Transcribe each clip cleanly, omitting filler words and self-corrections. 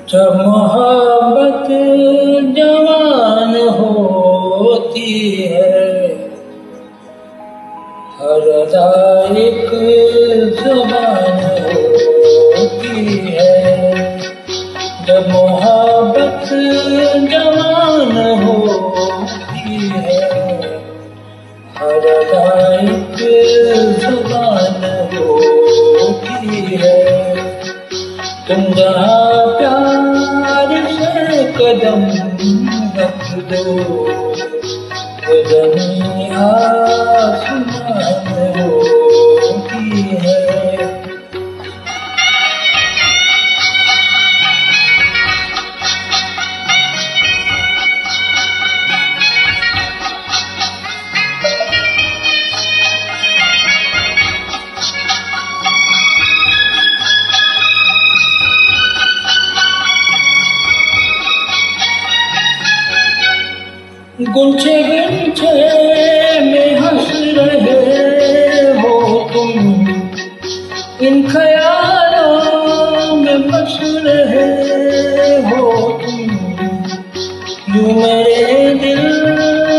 जब मोहब्बत जवान होती है, हर अदा एक ज़ुबान होती है। जब मोहब्बत जवान होती है, हर अदा एक ज़ुबान होती है। तुम जहाँ प्यार से कदम रख दो, वो ज़मीं आसमान होती है। गुंचे गुंचे में हंस रहे हो तुम, इन ख्यालों में बस रहे हो तुम। यूं मेरे दिल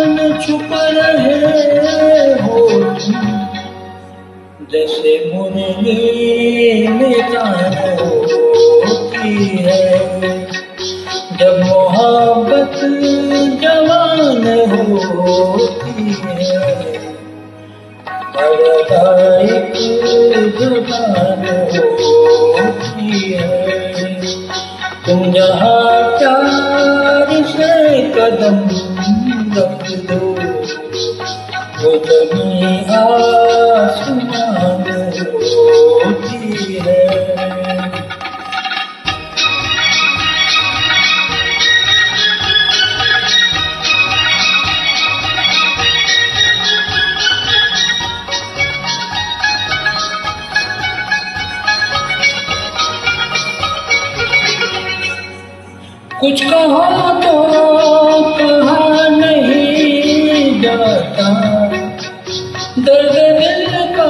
में छुप रहे हो तुम, जैसे मुरली में तान होती है। जब मोहब्बत जवान होती है, हर अदा एक ज़ुबान होती है। तुम जहाँ प्यार से कदम रख दो, वो ज़मीं आसमान होती है। कुछ कहो तो कहा नहीं जाता, दर्द दिल का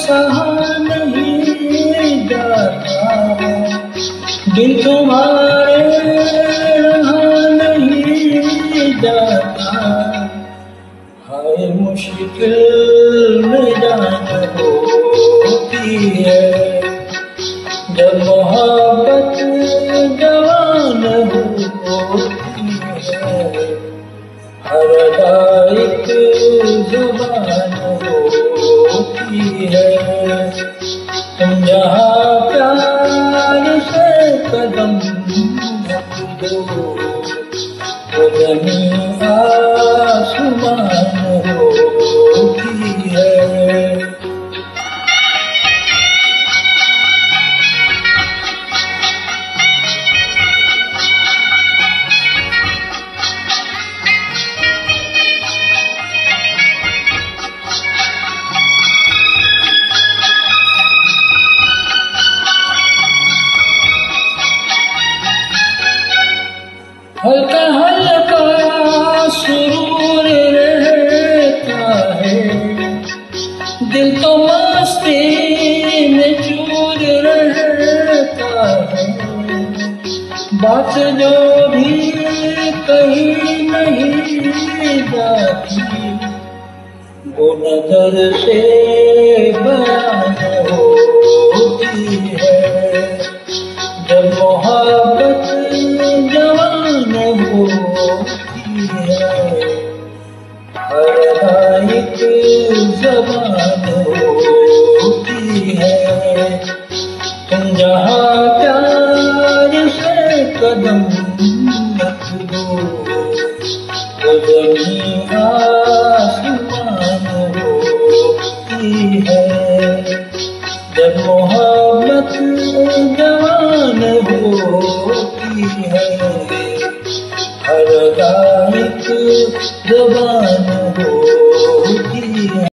सहा नहीं जाता। दिल तुम्हारे रहा नहीं जाता, हाय मुश्किल में जान होती है। जब मोहब्बत जवान होती है, हर अदा एक ज़ुबान होती है। तुम जहाँ प्यार से कदम रख दो, वो ज़मीं आसमान होती है। हल्का हल्का सुरूर रहता है, दिल तो मस्ती में चूर रहता है। बात जो भी कहीं नहीं जाती, वो नजर से बयां